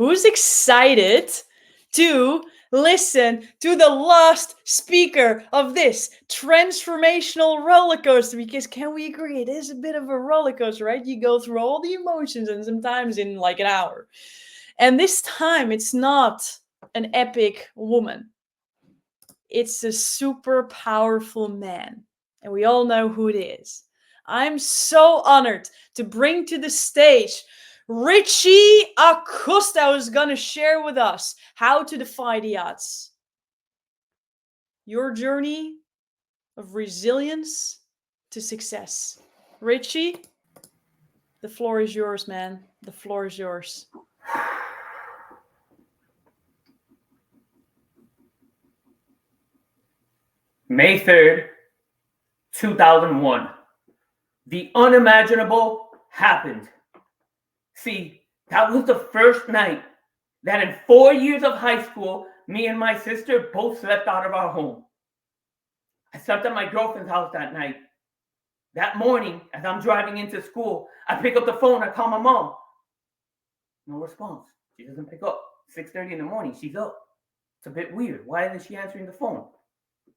Who's excited to listen to the last speaker of this transformational roller coaster? Because can we agree, it is a bit of a roller coaster, right? You go through all the emotions and sometimes in like an hour. And this time it's not an epic woman. It's a super powerful man. And we all know who it is. I'm so honored to bring to the stage Richie Acosta, who's going to share with us how to defy the odds. Your journey of resilience to success. Richie, the floor is yours, man. The floor is yours. May 3rd, 2001. The unimaginable happened. See, that was the first night that in 4 years of high school, me and my sister both slept out of our home. I slept at my girlfriend's house that night. That morning, as I'm driving into school, I pick up the phone, I call my mom. No response. She doesn't pick up. 6:30 in the morning, she's up. It's a bit weird. Why isn't she answering the phone?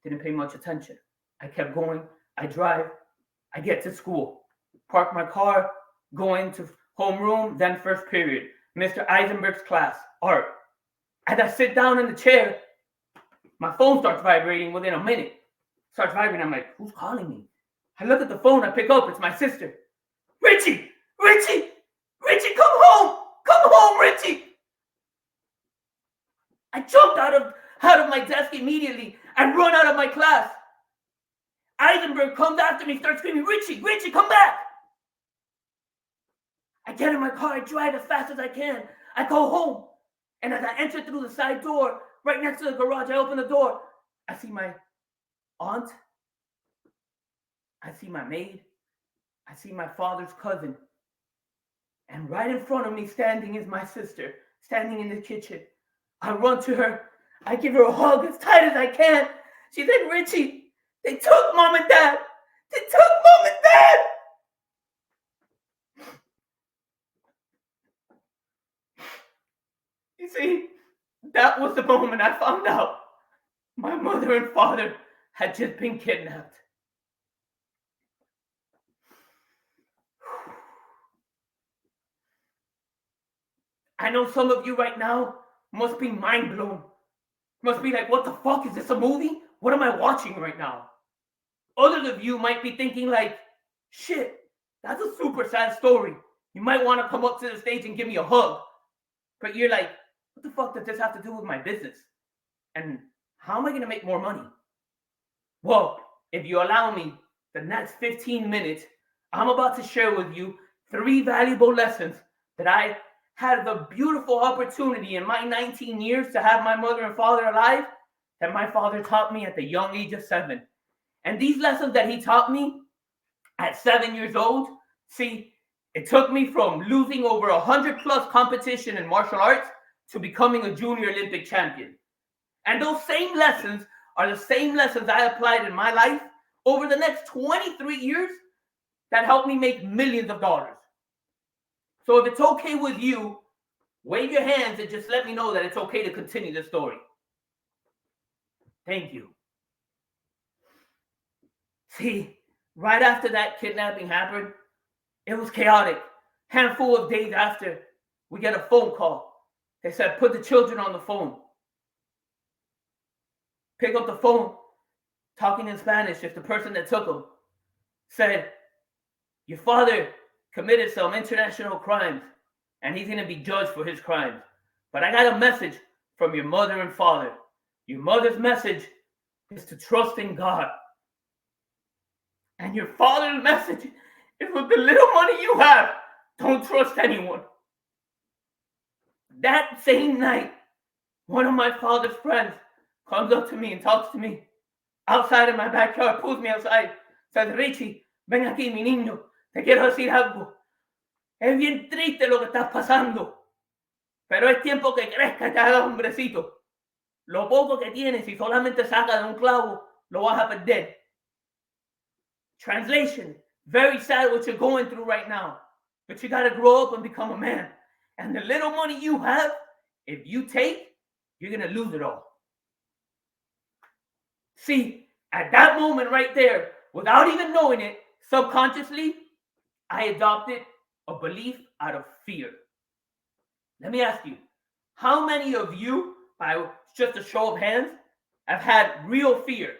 Didn't pay much attention. I kept going. I drive. I get to school. Park my car. Go into homeroom. Then first period. Mr. Eisenberg's class. Art. As I sit down in the chair, my phone starts vibrating within a minute. Starts vibrating. I'm like, who's calling me? I look at the phone. I pick up. It's my sister. Richie! Richie! Richie, come home! Come home, Richie! I jumped out of my desk immediately. I run out of my class. Eisenberg comes after me, starts screaming, Richie, Richie, come back! I get in my car, I drive as fast as I can. I go home. And as I enter through the side door, right next to the garage, I open the door. I see my aunt. I see my maid. I see my father's cousin. And right in front of me standing is my sister, standing in the kitchen. I run to her. I give her a hug as tight as I can. She said, Richie, they took mom and dad. They took mom and dad. You see, that was the moment I found out my mother and father had just been kidnapped. I know some of you right now must be mind blown. Must be like, what the fuck? Is this a movie? What am I watching right now? Others of you might be thinking like, shit, that's a super sad story. You might want to come up to the stage and give me a hug. But you're like, what the fuck does this have to do with my business? And how am I going to make more money? Well, if you allow me, the next 15 minutes, I'm about to share with you 3 valuable lessons that I had the beautiful opportunity in my 19 years to have my mother and father alive that my father taught me at the young age of 7. And these lessons that he taught me at 7 years old, see, it took me from losing over 100 plus competition in martial arts to becoming a junior Olympic champion. And those same lessons are the same lessons I applied in my life over the next 23 years that helped me make millions of dollars. So if it's okay with you, wave your hands and just let me know that it's okay to continue the story. Thank you. See, right after that kidnapping happened, it was chaotic. Handful of days after, we get a phone call. They said, put the children on the phone. Pick up the phone, talking in Spanish, if the person that took them said, your father committed some international crimes and he's going to be judged for his crimes. But I got a message from your mother and father. Your mother's message is to trust in God. And your father's message is with the little money you have, don't trust anyone. That same night, one of my father's friends comes up to me and talks to me outside of my backyard, pulls me outside, says, Richie, ven aquí, mi niño, te quiero decir algo. Es bien triste lo que estás pasando, pero es tiempo que crezca y te hagas hombrecito. Lo poco que tienes, si solamente sacas de un clavo, lo vas a perder. Translation, very sad what you're going through right now, but you got to grow up and become a man. And the little money you have If you take, you're going to lose it all. See, at that moment right there, without even knowing it, subconsciously, I adopted a belief out of fear. Let me ask you, how many of you, by just a show of hands, have had real fear?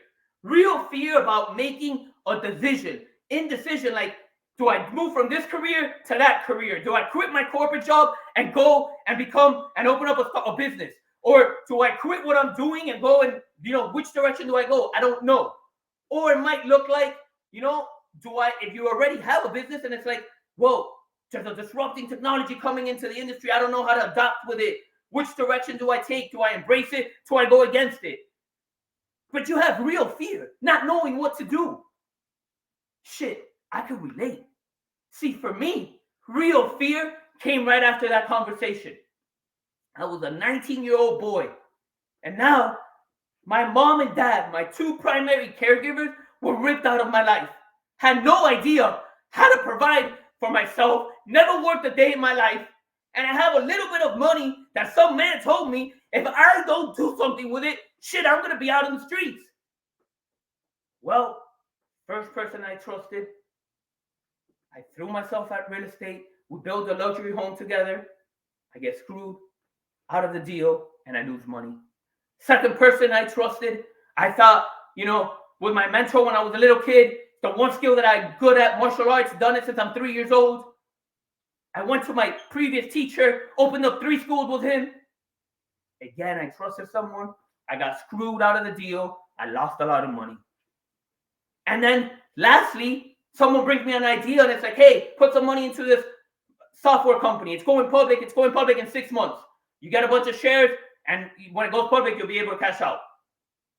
Real fear about making a decision. Indecision, like, do I move from this career to that career? Do I quit my corporate job and go and become and open up a business? Or do I quit what I'm doing and go and, which direction do I go? I don't know. Or it might look like, if you already have a business and it's like, whoa, there's a disrupting technology coming into the industry. I don't know how to adapt with it. Which direction do I take? Do I embrace it? Do I go against it? But you have real fear, not knowing what to do. Shit, I could relate. See, for me, real fear came right after that conversation. I was a 19-year-old boy. And now, my mom and dad, my two primary caregivers, were ripped out of my life. Had no idea how to provide for myself, never worked a day in my life, and I have a little bit of money that some man told me if I don't do something with it, shit, I'm going to be out in the streets. Well, first person I trusted, I threw myself at real estate. We built a luxury home together. I get screwed out of the deal and I lose money. Second person I trusted, I thought, with my mentor when I was a little kid, the one skill that I'm good at, martial arts, done it since I'm 3 years old. I went to my previous teacher, opened up 3 schools with him. Again, I trusted someone. I got screwed out of the deal. I lost a lot of money. And then lastly, someone brings me an idea and it's like, hey, put some money into this software company. It's going public. It's going public in 6 months. You get a bunch of shares, and when it goes public, you'll be able to cash out.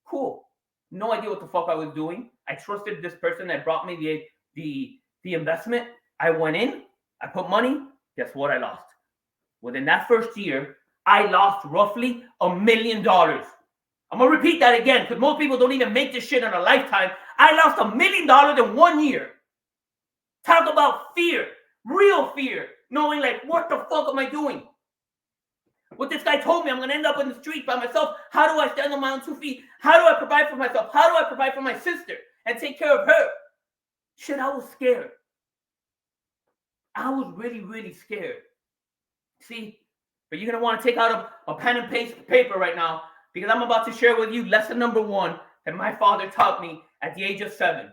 Cool. No idea what the fuck I was doing. I trusted this person that brought me the investment. I went in. I put money. Guess what? I lost. Within that first year, I lost roughly $1 million. I'm going to repeat that again because most people don't even make this shit in a lifetime. I lost $1 million in 1 year. Talk about fear. Real fear. Knowing like, what the fuck am I doing? What this guy told me, I'm going to end up in the street by myself. How do I stand on my own 2 feet? How do I provide for myself? How do I provide for my sister and take care of her? Shit, I was scared. I was really, really scared. See, but you're going to want to take out a pen and paper right now because I'm about to share with you lesson number 1 that my father taught me at the age of 7.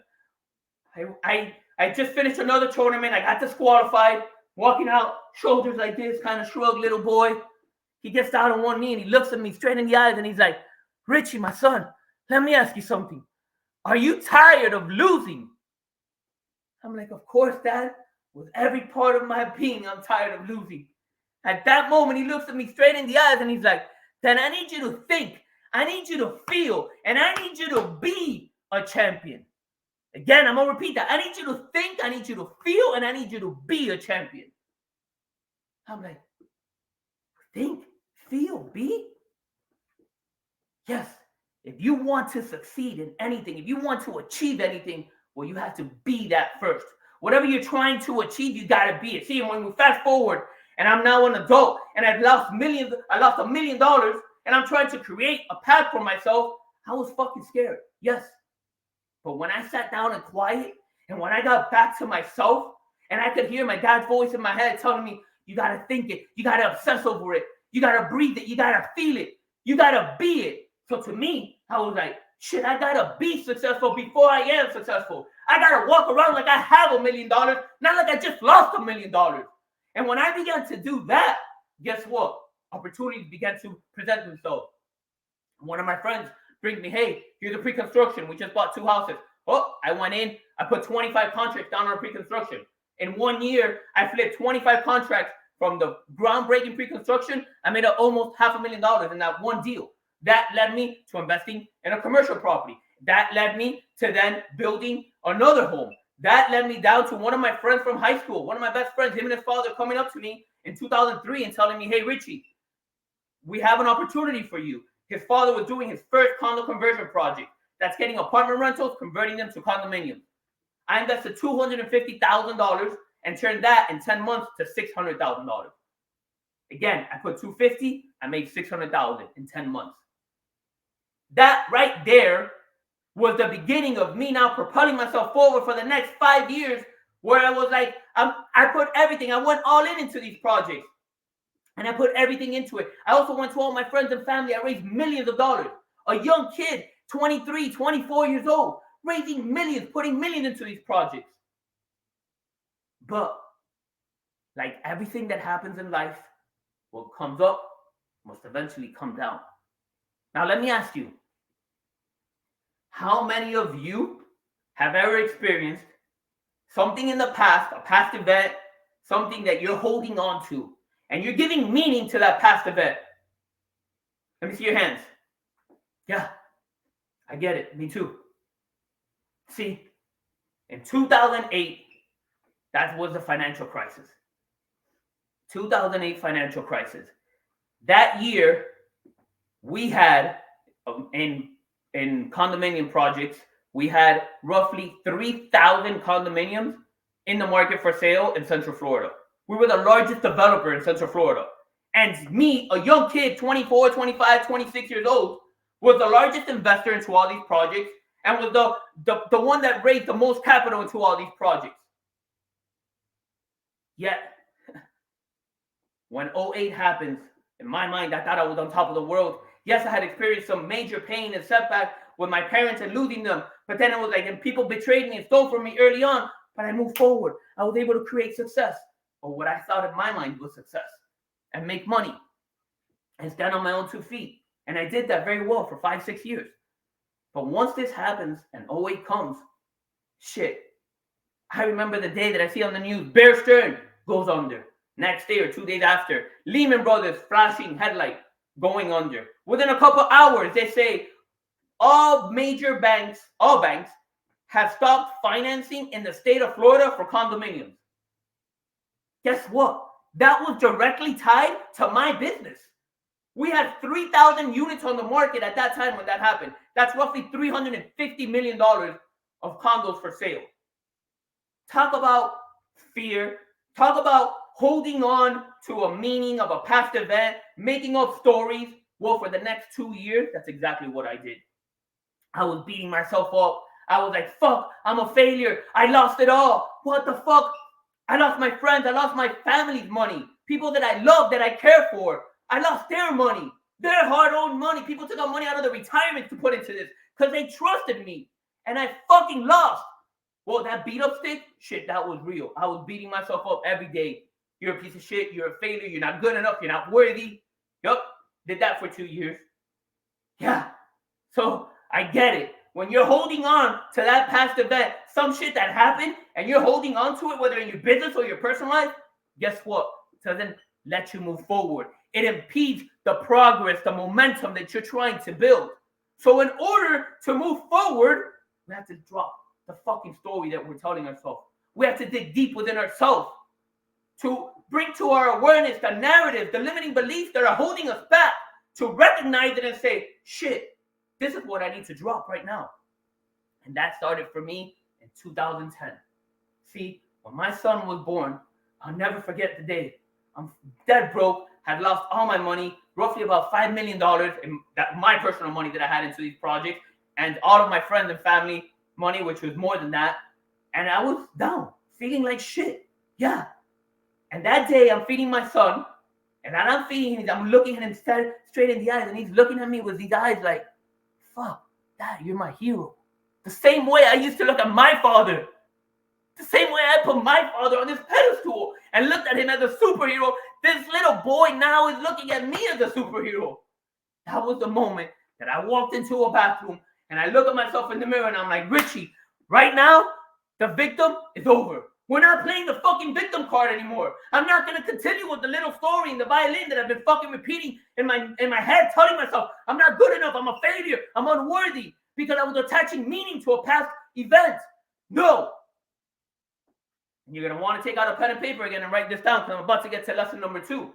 I just finished another tournament. I got disqualified, walking out, shoulders like this, kind of shrug, little boy. He gets down on one knee and he looks at me straight in the eyes and he's like, Richie, my son, let me ask you something. Are you tired of losing? I'm like, of course, Dad. With every part of my being, I'm tired of losing. At that moment, he looks at me straight in the eyes and he's like, then I need you to think, I need you to feel, and I need you to be a champion. Again, I'm going to repeat that. I need you to think, I need you to feel, and I need you to be a champion. I'm like, think, feel, be? Yes. If you want to succeed in anything, if you want to achieve anything, well, you have to be that first. Whatever you're trying to achieve, you got to be it. See, when we fast forward, and I'm now an adult, and I lost $1 million, and I'm trying to create a path for myself, I was fucking scared. Yes. But when I sat down and quiet, and when I got back to myself, and I could hear my dad's voice in my head telling me, you got to think it, you got to obsess over it, you got to breathe it, you got to feel it, you got to be it. So to me, I was like, shit, I got to be successful before I am successful. I got to walk around like I have $1 million, not like I just lost $1 million. And when I began to do that, guess what? Opportunities began to present themselves. One of my friends brings me, hey, here's a pre-construction. We just bought 2 houses. Oh, I went in. I put 25 contracts down on pre-construction. In 1 year, I flipped 25 contracts from the groundbreaking pre-construction. I made almost $500,000 in that one deal. That led me to investing in a commercial property. That led me to then building another home. That led me down to one of my friends from high school, one of my best friends, him and his father coming up to me in 2003 and telling me, hey, Richie, we have an opportunity for you. His father was doing his first condo conversion project. That's getting apartment rentals, converting them to condominiums. I invested $250,000 and turned that in 10 months to $600,000. Again, I put $250, I made 600,000 in 10 months. That right there was the beginning of me now propelling myself forward for the next 5 years, where I was like, I put everything. I went all in into these projects, and I put everything into it. I also went to all my friends and family. I raised millions of dollars. A young kid, 23, 24 years old, raising millions, putting millions into these projects. But like everything that happens in life, what comes up must eventually come down. Now, let me ask you, how many of you have ever experienced something in the past, a past event, something that you're holding on to, and you're giving meaning to that past event? Let me see your hands. Yeah, I get it. Me too. See, in 2008, that was the financial crisis. 2008 financial crisis. That year, we had in condominium projects, we had roughly 3,000 condominiums in the market for sale in Central Florida. We were the largest developer in Central Florida. And me, a young kid, 24, 25, 26 years old, was the largest investor into all these projects and was the one that raised the most capital into all these projects. Yet, when 08 happens, in my mind, I thought I was on top of the world. Yes, I had experienced some major pain and setback with my parents and losing them. But then it was like, and people betrayed me and stole from me early on. But I moved forward. I was able to create success, or what I thought in my mind was success, and make money and stand on my own 2 feet. And I did that very well for 5-6 years. But once this happens and 08 comes, shit. I remember the day that I see on the news, Bear Stearns goes under. Next day or 2 days after, Lehman Brothers flashing headlight going under. Within a couple hours, they say all banks have stopped financing in the state of Florida for condominiums. Guess what? That was directly tied to my business. We had 3,000 units on the market at that time when that happened. That's roughly $350 million of condos for sale. Talk about fear. Talk about holding on to a meaning of a past event, making up stories. Well, for the next 2 years, that's exactly what I did. I was beating myself up. I was like, fuck, I'm a failure. I lost it all. What the fuck? I lost my friends. I lost my family's money. People that I love, that I care for. I lost their money. Their hard-earned money. People took out money out of their retirement to put into this because they trusted me. And I fucking lost. Well, that beat up stick, shit, that was real. I was beating myself up every day. You're a piece of shit. You're a failure. You're not good enough. You're not worthy. Yup. Did that for 2 years. Yeah. So I get it. When you're holding on to that past event, some shit that happened, and you're holding on to it, whether in your business or your personal life, guess what? It doesn't let you move forward. It impedes the progress, the momentum that you're trying to build. So in order to move forward, we have to drop the fucking story that we're telling ourselves. We have to dig deep within ourselves to bring to our awareness the narrative, the limiting beliefs that are holding us back, to recognize it and say, shit, this is what I need to drop right now. And that started for me in 2010. See, when my son was born, I'll never forget the day. I'm dead broke, had lost all my money, roughly about $5 million in my personal money that I had into these projects, and all of my friends and family money, which was more than that. And I was down, feeling like shit. Yeah. And that day, I'm feeding my son, and I'm feeding him, I'm looking at him straight in the eyes, and he's looking at me with these eyes like, fuck, Dad, you're my hero. The same way I used to look at my father. The same way I put my father on this pedestal and looked at him as a superhero, this little boy now is looking at me as a superhero. That was the moment that I walked into a bathroom and I look at myself in the mirror and I'm like, Richie, right now, the victim is over. We're not playing the fucking victim card anymore. I'm not going to continue with the little story and the violin that I've been fucking repeating in my head, telling myself, I'm not good enough, I'm a failure, I'm unworthy, because I was attaching meaning to a past event. No. And you're going to want to take out a pen and paper again and write this down, because I'm about to get to lesson number 2.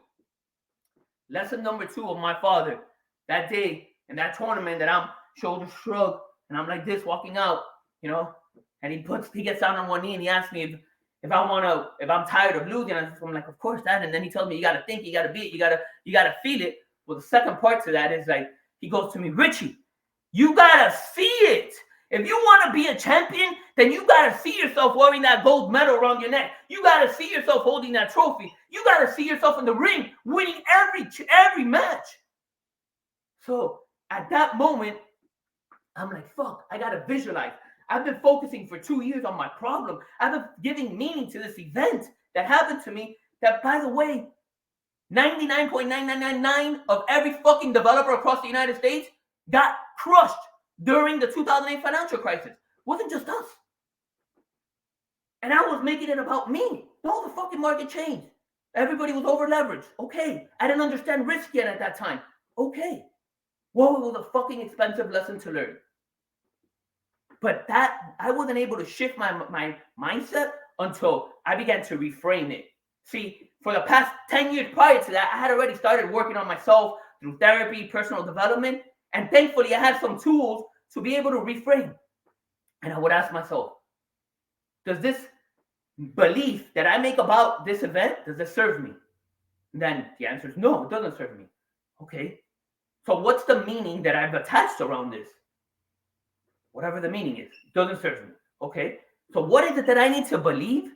Lesson number 2 of my father. That day in that tournament that I'm shoulder shrug and I'm like this walking out, you know, and he gets down on one knee and he asks me if I'm tired of losing. I'm like, of course, Dad. And then he tells me, you got to think, you got to be it, you got to feel it. Well, the second part to that is like, he goes to me, Richie, you gotta see it. If you want to be a champion, then you got to see yourself wearing that gold medal around your neck. You got to see yourself holding that trophy. You got to see yourself in the ring winning every match. So at that moment, I'm like, fuck, I got to visualize. I've been focusing for 2 years on my problem. I've been giving meaning to this event that happened to me that, by the way, 99.9999 of every fucking developer across the United States got crushed during the 2008 financial crisis. It wasn't just us. And I was making it about me. No, the fucking market changed. Everybody was over leveraged. Okay. I didn't understand risk yet at that time. Okay. Well, it was a fucking expensive lesson to learn. But that, I wasn't able to shift my mindset until I began to reframe it. See, for the past 10 years prior to that, I had already started working on myself through therapy, personal development, and thankfully I had some tools to be able to reframe. And I would ask myself, does this belief that I make about this event, does it serve me? And then the answer is no, it doesn't serve me. Okay, so what's the meaning that I've attached around this? Whatever the meaning is, it doesn't serve me. Okay, so what is it that I need to believe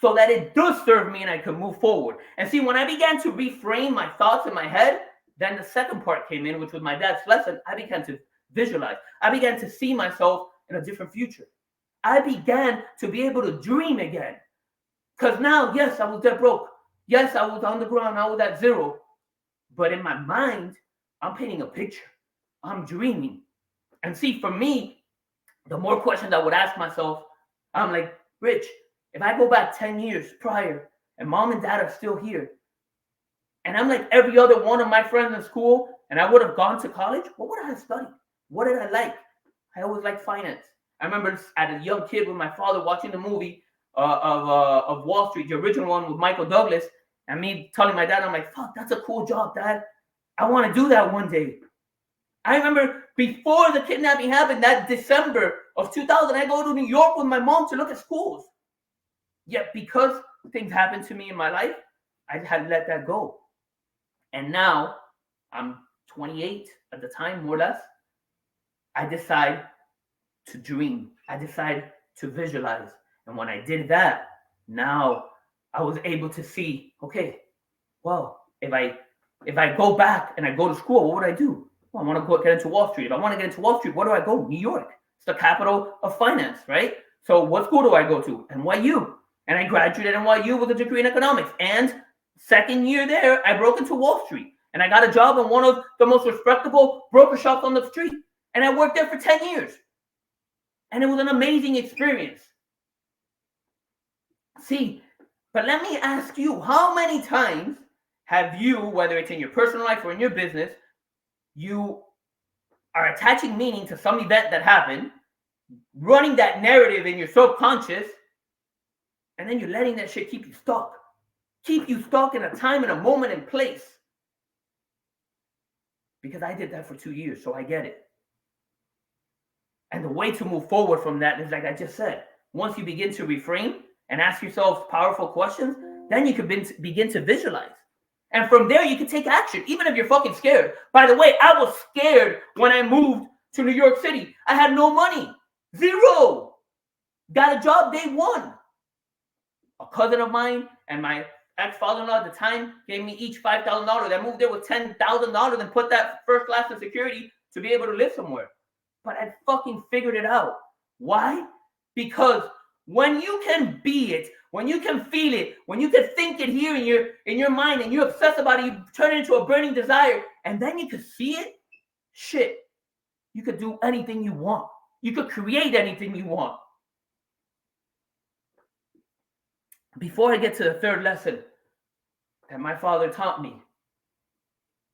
so that it does serve me and I can move forward? And see, when I began to reframe my thoughts in my head, then the second part came in, which was my dad's lesson. I began to visualize. I began to see myself in a different future. I began to be able to dream again. Because now, yes, I was dead broke. Yes, I was on the ground. I was at zero. But in my mind, I'm painting a picture. I'm dreaming. And see, for me, the more questions I would ask myself, I'm like, Rich, if I go back 10 years prior and mom and dad are still here, and I'm like every other one of my friends in school, and I would have gone to college, what would I have studied? What did I like? I always liked finance. I remember as a young kid with my father watching the movie of Wall Street, the original one with Michael Douglas, and me telling my dad, I'm like, fuck, that's a cool job, Dad. I want to do that one day. I remember before the kidnapping happened, that December of 2000, I go to New York with my mom to look at schools. Yet because things happened to me in my life, I had let that go. And now I'm 28 at the time, more or less. I decide to dream. I decide to visualize. And when I did that, now I was able to see, okay, well, if I go back and I go to school, what would I do? Well, I want to go get into Wall Street. If I want to get into Wall Street, where do I go? New York. It's the capital of finance, right? So what school do I go to? NYU. And I graduated at NYU with a degree in economics. And second year there, I broke into Wall Street. And I got a job in one of the most respectable broker shops on the street. And I worked there for 10 years. And it was an amazing experience. See, but let me ask you, how many times have you, whether it's in your personal life or in your business, you are attaching meaning to some event that happened, running that narrative in your subconscious, and then you're letting that shit keep you stuck in a time and a moment and place? Because I did that for 2 years, so I get it. And the way to move forward from that is, like I just said, once you begin to reframe and ask yourself powerful questions, then you can begin to visualize. And from there, you can take action, even if you're fucking scared. By the way, I was scared when I moved to New York City. I had no money. Zero. Got a job day one. A cousin of mine and my ex-father-in-law at the time gave me each $5,000. I moved there with $10,000 and put that first class in security to be able to live somewhere. But I fucking figured it out. Why? Because when you can be it, when you can feel it, when you can think it here in your mind and you obsess about it, you turn it into a burning desire, and then you can see it, shit, you could do anything you want. You could create anything you want. Before I get to the third lesson that my father taught me,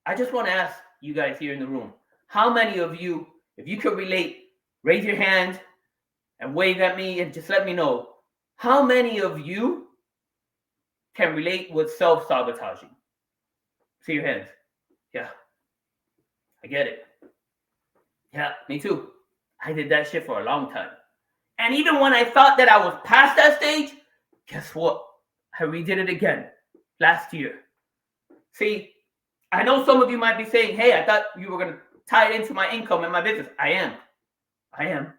I just want to ask you guys here in the room, how many of you, if you could relate, raise your hand and wave at me and just let me know, how many of you can relate with self-sabotaging? See your hands. Yeah. I get it. Yeah, me too. I did that shit for a long time. And even when I thought that I was past that stage, guess what? I redid it again last year. See, I know some of you might be saying, hey, I thought you were going to tie it into my income and my business. I am.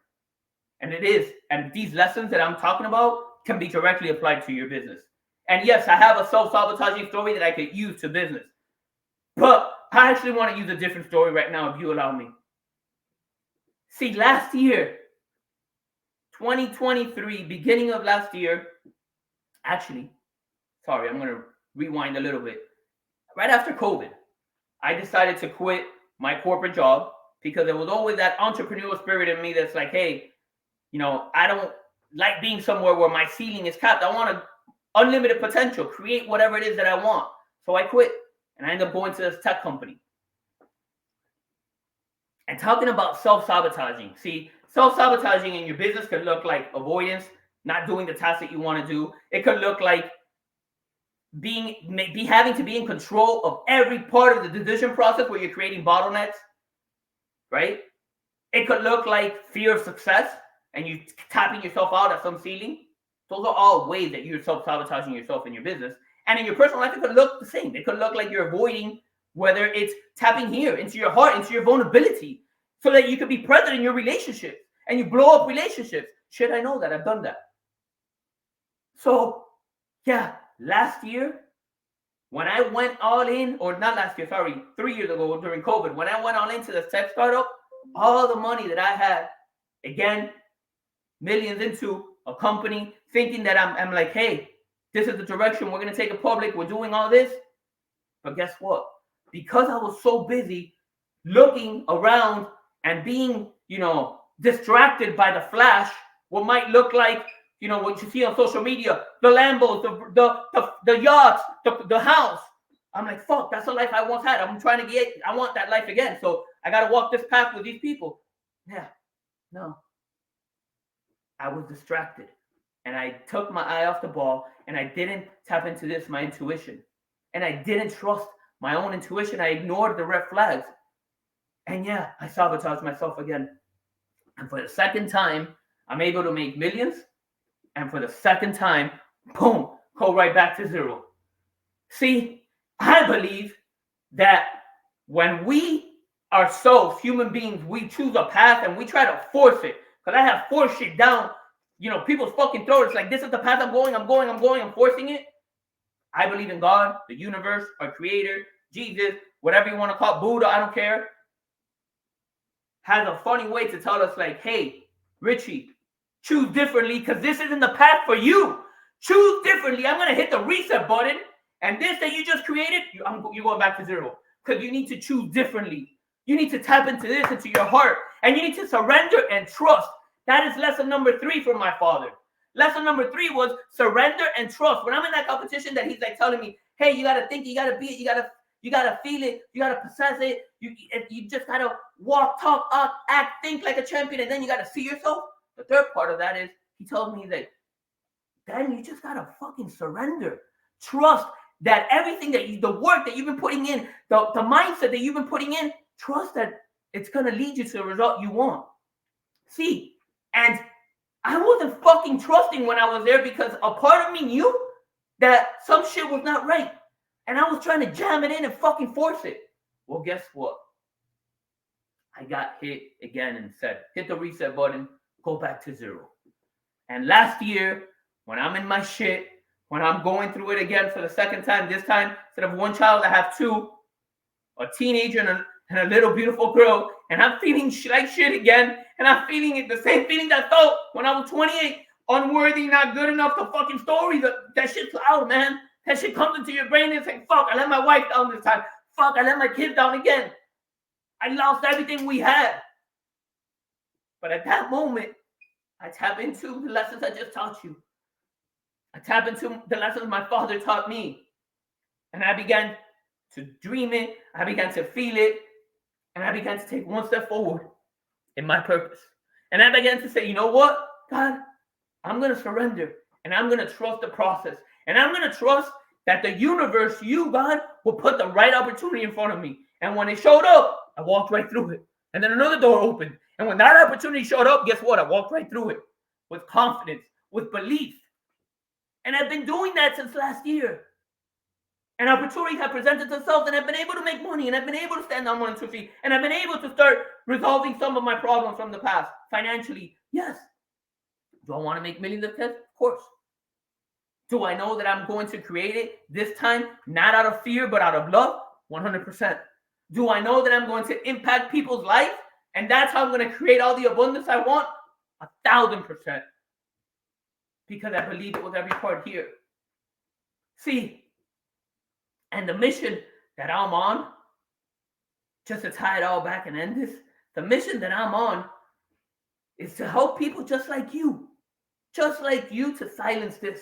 And it is. And these lessons that I'm talking about can be directly applied to your business. And yes, I have a self-sabotaging story that I could use to business. But I actually want to use a different story right now, if you allow me. See, last year, 2023, beginning of last year, actually, sorry, I'm going to rewind a little bit. Right after COVID, I decided to quit my corporate job because there was always that entrepreneurial spirit in me that's like, hey, you know, I don't like being somewhere where my ceiling is capped. I want unlimited potential, create whatever it is that I want. So I quit and I ended up going to this tech company. And talking about self-sabotaging, see, self-sabotaging in your business could look like avoidance, not doing the tasks that you want to do. It could look like having to be in control of every part of the decision process where you're creating bottlenecks, right? It could look like fear of success and you tapping yourself out at some ceiling. Those are all ways that you're self-sabotaging yourself in your business. And in your personal life, it could look the same. It could look like you're avoiding, whether it's tapping here into your heart, into your vulnerability, so that you can be present in your relationships and you blow up relationships. Shit, I know that. I've done that. So, yeah, last year, when I went all in, or not last year, sorry, 3 years ago during COVID, when I went all into the tech startup, all the money that I had, again, millions into a company, thinking that I'm like, hey, this is the direction we're going to take it public. We're doing all this. But guess what? Because I was so busy looking around and being, distracted by the flash, what might look like, what you see on social media, the Lambos, the yachts, the house. I'm like, fuck, that's the life I once had. I want that life again. So I got to walk this path with these people. Yeah, no. I was distracted and I took my eye off the ball and I didn't tap into my intuition. And I didn't trust my own intuition. I ignored the red flags. And yeah, I sabotaged myself again. And for the second time, I'm able to make millions. And for the second time, boom, go right back to zero. See, I believe that when we ourselves, human beings, we choose a path and we try to force it. Because I have forced shit down, people's fucking throats. Like, this is the path I'm forcing it. I believe in God, the universe, our creator, Jesus, whatever you want to call it, Buddha, I don't care. Has a funny way to tell us, like, hey, Richie, choose differently because this isn't the path for you. Choose differently. I'm going to hit the reset button. And this that you just created, you're going back to zero. Because you need to choose differently. You need to tap into this, into your heart. And you need to surrender and trust. That is lesson number 3 from my father. Lesson number 3 was surrender and trust. When I'm in that competition that he's like telling me, hey, you got to think, you got to be it, you got to feel it, you got to possess it. You just got to walk, talk, act, think like a champion, and then you got to see yourself. The third part of that is he told me that then you just got to fucking surrender. Trust that everything the work that you've been putting in, the mindset that you've been putting in, trust that it's going to lead you to the result you want. See, and I wasn't fucking trusting when I was there because a part of me knew that some shit was not right. And I was trying to jam it in and fucking force it. Well, guess what? I got hit again and said, hit the reset button, go back to zero. And last year, when I'm in my shit, when I'm going through it again for the second time, this time, instead of one child, I have 2, a teenager and a little beautiful girl, and I'm feeling like shit again, and I'm feeling it, the same feeling that I felt when I was 28, unworthy, not good enough, the fucking story, that shit's loud, man. That shit comes into your brain and it's like, fuck, I let my wife down this time. Fuck, I let my kids down again. I lost everything we had. But at that moment, I tap into the lessons I just taught you. I tap into the lessons my father taught me. And I began to dream it. I began to feel it. And I began to take one step forward in my purpose. And I began to say, you know what, God, I'm going to surrender. And I'm going to trust the process. And I'm going to trust that the universe, you, God, will put the right opportunity in front of me. And when it showed up, I walked right through it. And then another door opened. And when that opportunity showed up, guess what? I walked right through it with confidence, with belief. And I've been doing that since last year. And opportunities have presented themselves, and I've been able to make money, and I've been able to stand on one and two feet, and I've been able to start resolving some of my problems from the past financially. Yes. Do I want to make millions of tests? Of course. Do I know that I'm going to create it this time, not out of fear, but out of love? 100%. Do I know that I'm going to impact people's life, and that's how I'm going to create all the abundance I want? 1,000%. Because I believe it with every part here. See, and the mission that I'm on, just to tie it all back and end this, the mission that I'm on is to help people just like you to silence this,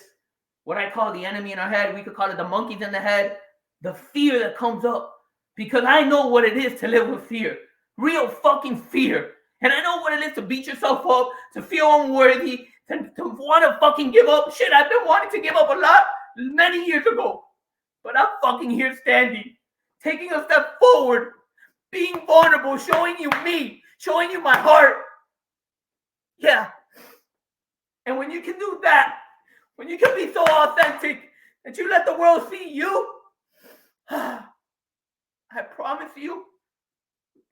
what I call the enemy in our head. We could call it the monkeys in the head, the fear that comes up. Because I know what it is to live with fear, real fucking fear. And I know what it is to beat yourself up, to feel unworthy, to want to fucking give up. Shit, I've been wanting to give up a lot many years ago. But I'm fucking here standing, taking a step forward, being vulnerable, showing you me, showing you my heart. Yeah. And when you can do that, when you can be so authentic that you let the world see you, I promise you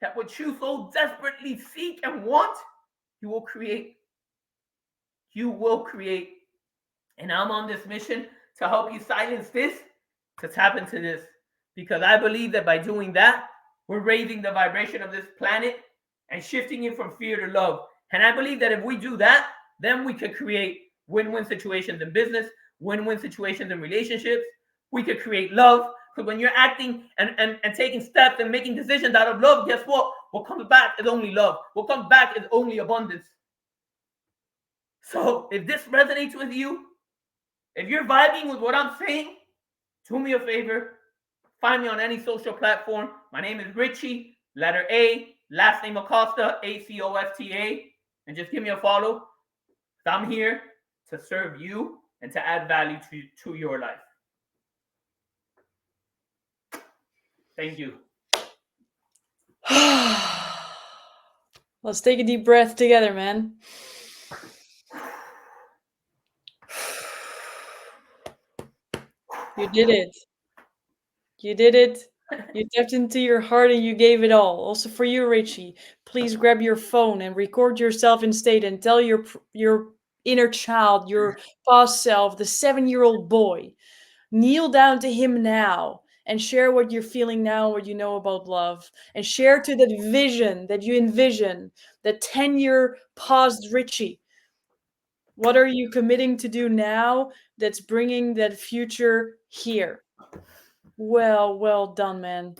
that what you so desperately seek and want, you will create. You will create. And I'm on this mission to help you silence this, to tap into this. Because I believe that by doing that, we're raising the vibration of this planet and shifting it from fear to love. And I believe that if we do that, then we could create win-win situations in business, win-win situations in relationships. We could create love. Because when you're acting and taking steps and making decisions out of love, guess what? What comes back is only love. What comes back is only abundance. So if this resonates with you, if you're vibing with what I'm saying, do me a favor. Find me on any social platform. My name is Richie, letter A, last name Acosta, Acosta, and just give me a follow. I'm here to serve you and to add value to your life. Thank you. Let's take a deep breath together, man. You did it. You did it. You tapped into your heart and you gave it all. Also for you, Richie, please grab your phone and record yourself in state and tell your inner child, your past self, the 7-year-old boy, kneel down to him now and share what you're feeling now, what you know about love, and share to that vision that you envision, the 10-year past Richie. What are you committing to do now that's bringing that future here? Well done, man.